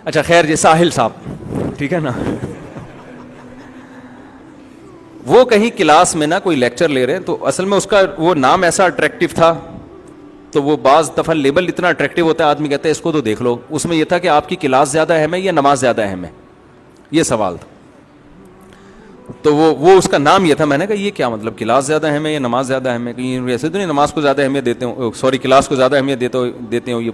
اچھا خیر، یہ ساحل صاحب ٹھیک ہے نا، وہ کہیں کلاس میں نا کوئی لیکچر لے رہے ہیں، تو اصل میں اس کا وہ نام ایسا اٹریکٹیو تھا، تو وہ بعض دفعہ لیبل اتنا اٹریکٹیو ہوتا ہے آدمی کہتا ہے اس کو تو دیکھ لو. اس میں یہ تھا کہ آپ کی کلاس زیادہ اہم ہے یا نماز زیادہ اہم ہے، یہ سوال تھا. تو وہ اس کا نام یہ تھا. میں نے کہا یہ کیا مطلب، کلاس زیادہ اہم ہے یا نماز زیادہ اہم ہے؟ کہیں ویسے تو نہیں نماز کو زیادہ اہمیت دیتے ہوں، سوری کلاس کو زیادہ اہمیت دیتے ہوں یہ.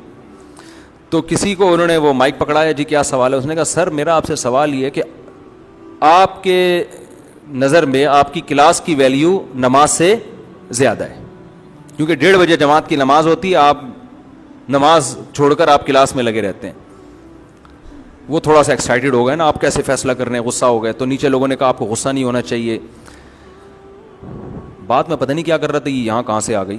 تو کسی کو انہوں نے وہ مائک پکڑایا، جی کیا سوال ہے؟ اس نے کہا سر میرا آپ سے سوال یہ ہے کہ آپ کے نظر میں آپ کی کلاس کی ویلیو نماز سے زیادہ ہے، کیونکہ 1:30 بجے جماعت کی نماز ہوتی ہے، آپ نماز چھوڑ کر آپ کلاس میں لگے رہتے ہیں. وہ تھوڑا سا ایکسائٹیڈ ہو گئے نا، آپ کیسے فیصلہ کر رہے ہیں، غصہ ہو گئے. تو نیچے لوگوں نے کہا آپ کو غصہ نہیں ہونا چاہیے. بات میں پتہ نہیں کیا کر رہا تھا، یہ یہاں کہاں سے آ گئی.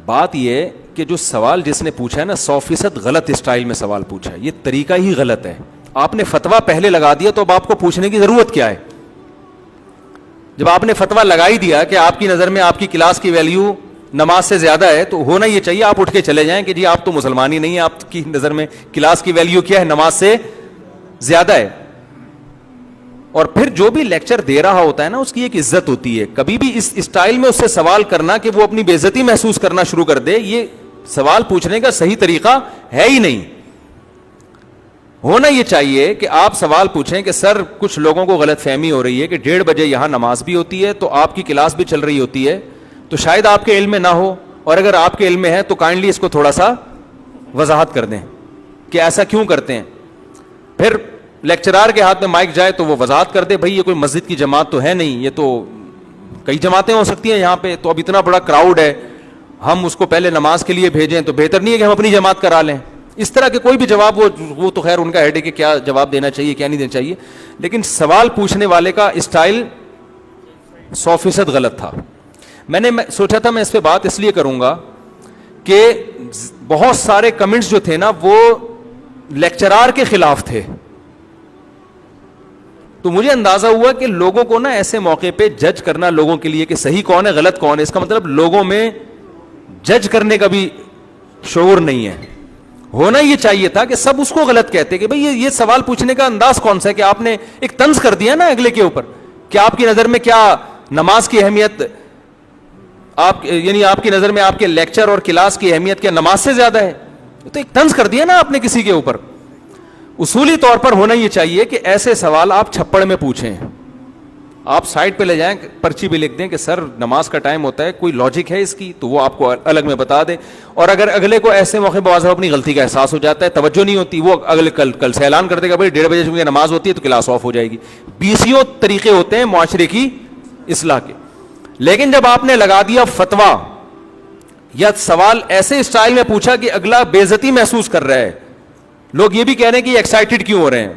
بات یہ کہ جو سوال جس نے پوچھا ہے نا 100% غلط اسٹائل میں سوال پوچھا ہے، یہ طریقہ ہی غلط ہے. آپ نے فتویٰ پہلے لگا دیا تو اب آپ کو پوچھنے کی ضرورت کیا ہے؟ جب آپ نے فتویٰ لگا ہی دیا کہ آپ کی نظر میں آپ کی کلاس کی ویلیو نماز سے زیادہ ہے، تو ہونا یہ چاہیے آپ اٹھ کے چلے جائیں کہ جی آپ تو مسلمان ہی نہیں ہیں، آپ کی نظر میں کلاس کی ویلیو کیا ہے؟ نماز سے زیادہ ہے. اور پھر جو بھی لیکچر دے رہا ہوتا ہے نا اس کی ایک عزت ہوتی ہے. کبھی بھی اس اسٹائل میں اس سے سوال کرنا کہ وہ اپنی بے عزتی محسوس کرنا شروع کر دے، یہ سوال پوچھنے کا صحیح طریقہ ہے ہی نہیں. ہونا یہ چاہیے کہ آپ سوال پوچھیں کہ سر کچھ لوگوں کو غلط فہمی ہو رہی ہے کہ 1:30 بجے یہاں نماز بھی ہوتی ہے تو آپ کی کلاس بھی چل رہی ہوتی ہے، تو شاید آپ کے علم میں نہ ہو، اور اگر آپ کے علم میں ہے تو کائنڈلی اس کو تھوڑا سا وضاحت کر دیں کہ ایسا کیوں کرتے ہیں. پھر لیکچرار کے ہاتھ میں مائک جائے تو وہ وضاحت کر دے، بھائی یہ کوئی مسجد کی جماعت تو ہے نہیں، یہ تو کئی جماعتیں ہو سکتی ہیں یہاں پہ، تو اب اتنا بڑا کراؤڈ ہے، ہم اس کو پہلے نماز کے لیے بھیجیں تو بہتر نہیں ہے کہ ہم اپنی جماعت کرا لیں. اس طرح کے کوئی بھی جواب، وہ تو خیر ان کا ہیڈ ہے کہ کیا جواب دینا چاہیے کیا نہیں دینا چاہیے، لیکن سوال پوچھنے والے کا اسٹائل 100% غلط تھا. میں نے سوچا تھا میں اس پہ بات اس لیے کروں گا کہ بہت سارے کمنٹس جو تھے نا وہ لیکچرار کے خلاف تھے، تو مجھے اندازہ ہوا کہ لوگوں کو نا ایسے موقع پہ جج کرنا لوگوں کے لیے کہ صحیح کون ہے غلط کون ہے، اس کا مطلب لوگوں میں جج کرنے کا بھی شعور نہیں ہے. ہونا یہ چاہیے تھا کہ سب اس کو غلط کہتے کہ بھئی یہ سوال پوچھنے کا انداز کون سا ہے کہ آپ نے ایک طنز کر دیا نا اگلے کے اوپر کہ آپ کی نظر میں کیا نماز کی اہمیت، یعنی آپ کی نظر میں آپ کے لیکچر اور کلاس کی اہمیت کیا نماز سے زیادہ ہے؟ تو ایک طنز کر دیا نا آپ نے کسی کے اوپر. اصولی طور پر ہونا یہ چاہیے کہ ایسے سوال آپ چھپڑ میں پوچھیں، آپ سائڈ پہ لے جائیں، پرچی بھی لکھ دیں کہ سر نماز کا ٹائم ہوتا ہے، کوئی لاجک ہے اس کی، تو وہ آپ کو الگ میں بتا دیں. اور اگر اگلے کو ایسے موقع پہ واضح اپنی غلطی کا احساس ہو جاتا ہے، توجہ نہیں ہوتی، وہ اگلے کل سے اعلان کر دے گا بھائی 1:30 بجے چونکہ نماز ہوتی ہے تو کلاس آف ہو جائے گی. 20 طریقے ہوتے ہیں معاشرے کی اصلاح کے. لیکن جب آپ نے لگا دیا فتویٰ یا سوال ایسے اسٹائل میں پوچھا کہ اگلا بے عزتی محسوس کر رہا ہے، لوگ یہ بھی کہہ رہے ہیں کہ یہ ایکسائٹیڈ کیوں ہو رہے ہیں.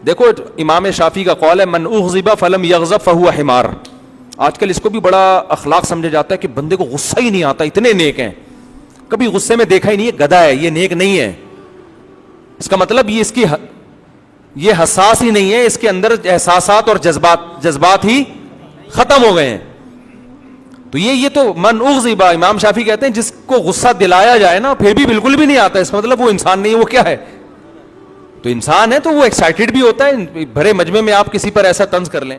دیکھو امام شافعی کا قول ہے من اغضب فلم یغضب فہو حمار. آج کل اس کو بھی بڑا اخلاق سمجھا جاتا ہے کہ بندے کو غصہ ہی نہیں آتا، اتنے نیک ہیں، کبھی غصے میں دیکھا ہی نہیں ہے، گدھا ہے، یہ نیک نہیں ہے. اس کا مطلب یہ حساس ہی نہیں ہے، اس کے اندر احساسات اور جذبات ہی ختم ہو گئے ہیں. تو یہ تو من اغضب، امام شافعی کہتے ہیں جس کو غصہ دلایا جائے نا پھر بھی بالکل بھی نہیں آتا، اس کا مطلب وہ انسان نہیں ہے. وہ کیا ہے؟ تو انسان ہے تو وہ ایکسائٹیڈ بھی ہوتا ہے. بھرے مجمع میں آپ کسی پر ایسا طنز کر لیں.